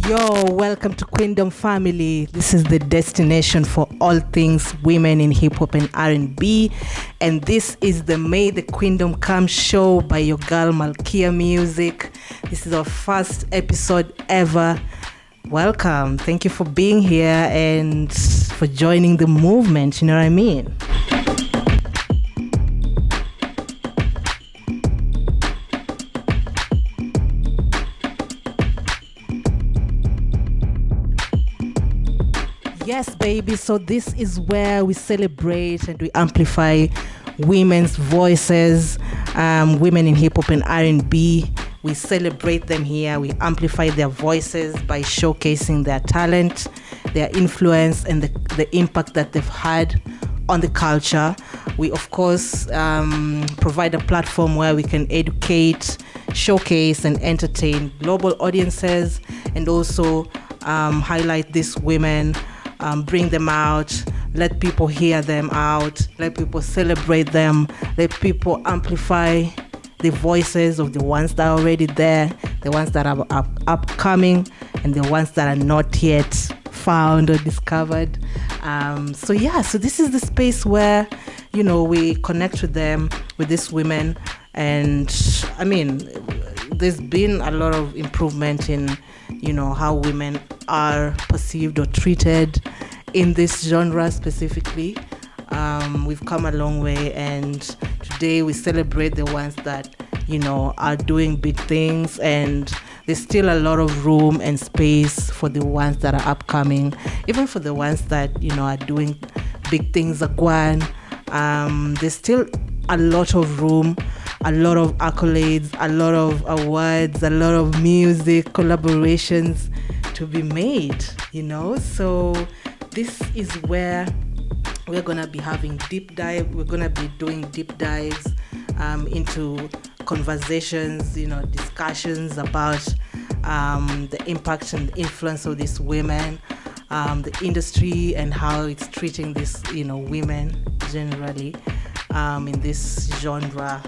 Yo, welcome to Queendom family. This is the destination for all things women in hip hop and R&B, and this is the May the Queendom Come show by your girl Malkia Music. This is our first episode ever. Welcome. Thank you for being here and for joining the movement, you know what I mean? Yes, baby. So this is where we celebrate and we amplify women's voices, women in hip hop and R&B. We celebrate them here. We amplify their voices by showcasing their talent, their influence, and the impact that they've had on the culture. We, of course, provide a platform where we can educate, showcase, and entertain global audiences, and also highlight these women. Bring them out, let people hear them out, let people celebrate them, let people amplify the voices of the ones that are already there, the ones that are upcoming, and the ones that are not yet found or discovered. So this is the space where, we connect with them, with these women. And I mean, there's been a lot of improvement in how women are perceived or treated in this genre specifically. We've come a long way, and today we celebrate the ones that are doing big things, and there's still a lot of room and space for the ones that are upcoming, even for the ones that are doing big things like one. There's still a lot of room, a lot of accolades, a lot of awards, a lot of music collaborations to be made, So this is where we're going to be having we're going to be doing deep dives into conversations, discussions about the impact and influence of these women, the industry, and how it's treating these, women generally in this genre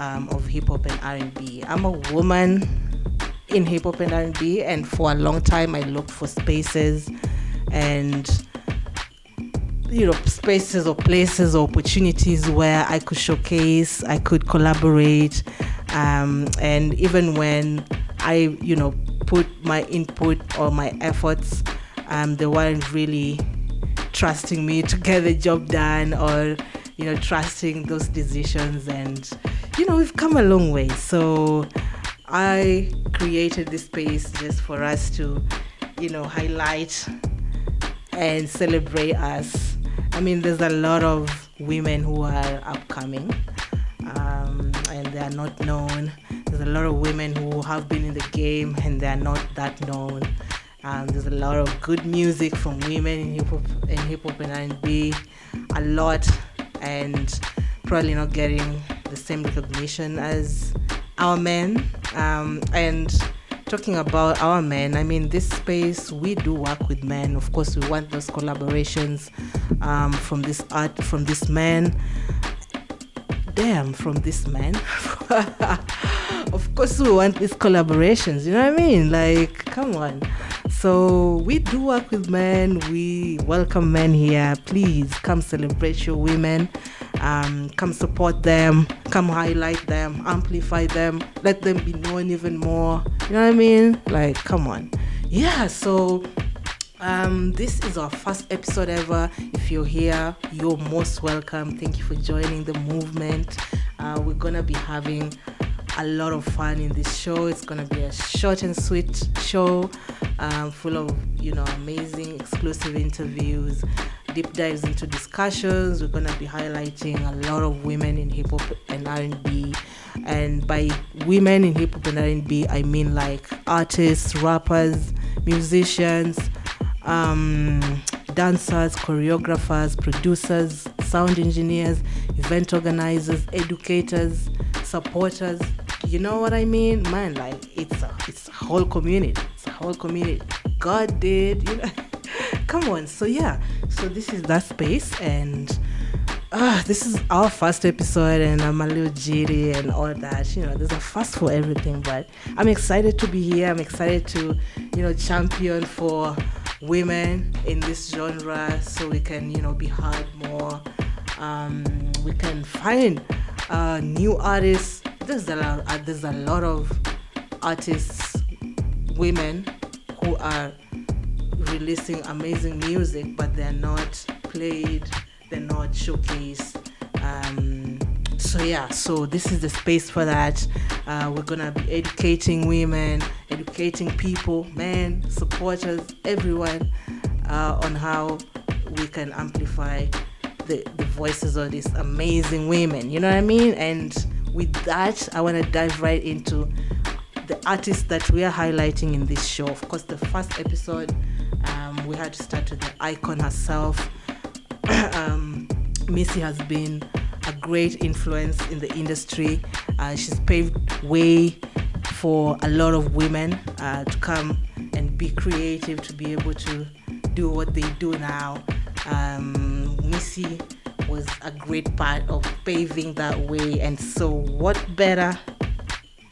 of hip hop and R&B. I'm a woman in hip hop and R&B, and for a long time I looked for spaces and spaces or places or opportunities where I could showcase, I could collaborate, and even when I put my input or my efforts, they weren't really trusting me to get the job done, or trusting those decisions. And we've come a long way. So I created this space just for us to highlight and celebrate us. I mean, there's a lot of women who are upcoming, and they are not known. There's a lot of women who have been in the game and they are not that known. There's a lot of good music from women in hip hop and R&B, a lot, and probably not getting the same recognition as our men. And talking about our men, I mean, this space, we do work with men. Of course, we want those collaborations from this man. From this man. Of course, we want these collaborations, you know what I mean? Like, come on. So we do work with men. We welcome men here. Please come celebrate your women. Come support them. Come highlight them. Amplify them. Let them be known even more. You know what I mean? Like, come on. Yeah, so this is our first episode ever. If you're here, you're most welcome. Thank you for joining the movement. We're going to be having a lot of fun in this show. It's going to be a short and sweet show, full of, amazing exclusive interviews, deep dives into discussions. We're going to be highlighting a lot of women in hip hop and R&B. And by women in hip hop and R&B, I mean like artists, rappers, musicians, dancers, choreographers, producers, sound engineers, event organizers, educators, supporters. You know what I mean? Man, like it's a whole community. It's a whole community. God did, Come on. So this is that space, and This is our first episode, and I'm a little jitty and all that. There's a first for everything, but I'm excited to be here. I'm excited to, champion for women in this genre, so we can, be heard more. We can find new artists. There's a lot of artists, women, who are releasing amazing music, but they're not played, they're not showcased. So this is the space for that. We're gonna be educating women, educating people, men, supporters, everyone, on how we can amplify the voices of these amazing women. You know what I mean? And with that, I want to dive right into the artists that we are highlighting in this show. Of course, the first episode, we had to start with the icon herself. Missy has been a great influence in the industry. She's paved way for a lot of women to come and be creative, to be able to do what they do now. Missy was a great part of paving that way, and so what better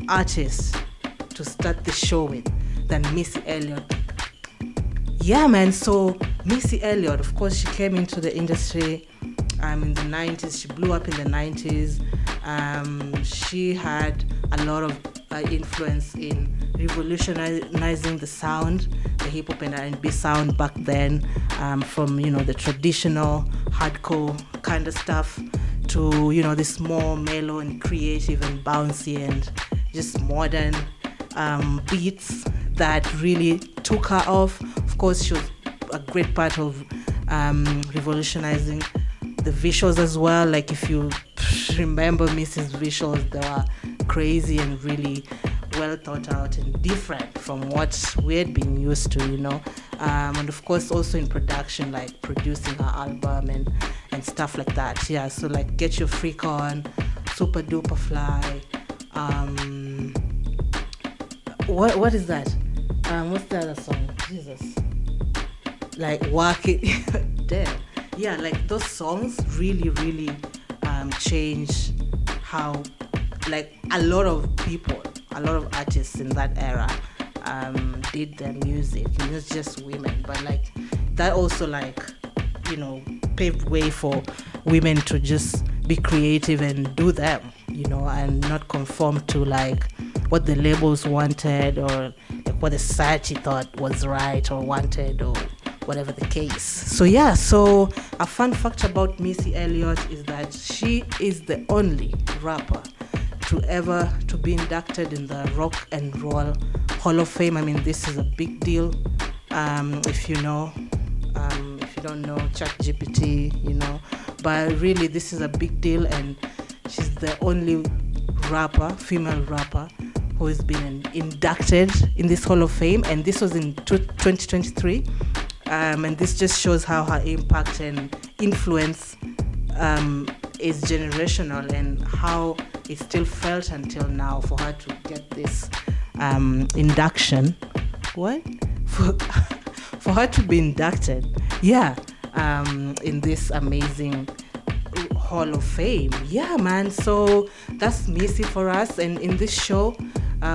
artist to start the show with than Missy Elliot? Yeah, man. So Missy Elliot, of course, she came into the industry in the 90s. She blew up in the 90s. She had a lot of influence in revolutionizing the sound, the hip hop and R&B sound back then, from the traditional hardcore kind of stuff to this more mellow and creative and bouncy and just modern beats that really took her off. Of course, she was a great part of revolutionizing the visuals as well. Like, if you remember Missy's visuals, they were crazy and really well thought out and different from what we had been used to, and of course also in production, like producing her album and stuff like that. Yeah, so like Get Your Freak On, Super Duper Fly, what is that? What's the other song? Jesus. Like Work It. Damn. Yeah, like those songs really, really changed how, like, a lot of artists in that era did their music. Not just women, but like that also, like, paved way for women to just be creative and do them, and not conform to like what the labels wanted, or like what the society thought was right or wanted, or whatever the case. So a fun fact about Missy Elliot is that she is the only rapper to be inducted in the Rock and Roll Hall of Fame. I mean, this is a big deal. If you don't know, ChatGPT, but really this is a big deal, and she's the only female rapper who has been inducted in this Hall of Fame, and this was in 2023. And this just shows how her impact and influence is generational, and how it's still felt until now for her to get this induction. What? For her to be inducted, in this amazing Hall of Fame. Yeah, man. So that's Missy for us, and in this show,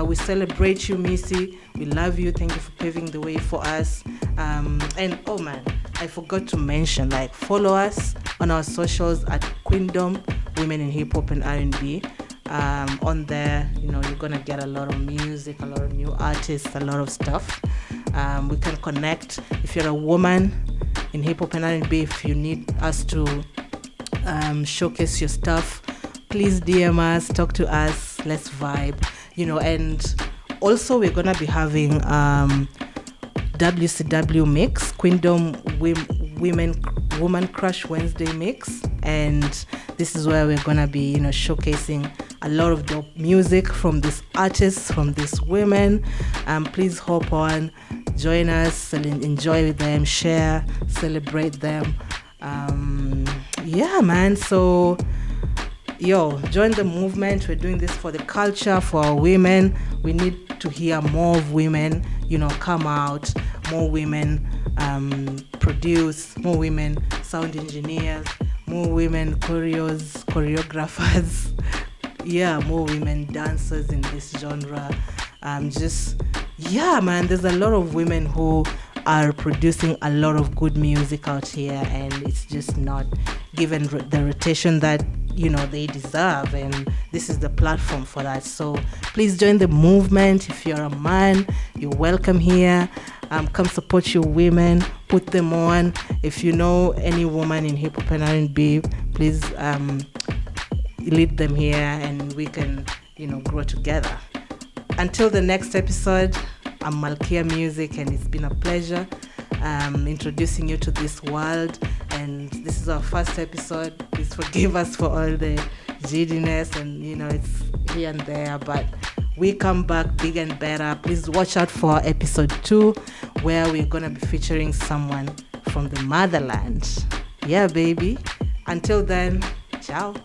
we celebrate you, Missy. We love you. Thank you for paving the way for us. And oh man, I forgot to mention, like, follow us on our socials at Queendom, Women in Hip Hop and R&B. On there, you're gonna get a lot of music, a lot of new artists, a lot of stuff. We can connect. If you're a woman in hip hop and R&B, if you need us to showcase your stuff, please DM us, talk to us, let's vibe. And also we're gonna be having WCW mix, Queendom Woman Crush Wednesday mix, and this is where we're gonna be showcasing a lot of dope music from these artists, from these women. Please hop on, join us, and enjoy with them, share, celebrate them. Yeah, man. So join the movement. We're doing this for the culture, for our women. We need to hear more of women, come out, more women produce, more women sound engineers, more women choreographers, yeah, more women dancers in this genre. Man, there's a lot of women who are producing a lot of good music out here, and it's just not given the rotation that they deserve, and this is the platform for that. So please join the movement. If you're a man, you're welcome here. Come support your women, put them on. If you know any woman in hip hop and R&B, please lead them here, and we can grow together. Until the next episode, I'm Malkia Music, and it's been a pleasure introducing you to this world. And this is our first episode. Please forgive us for all the giddiness, and it's here and there, but we come back big and better. Please watch out for episode 2, where we're gonna be featuring someone from the motherland. Yeah, baby. Until then, ciao.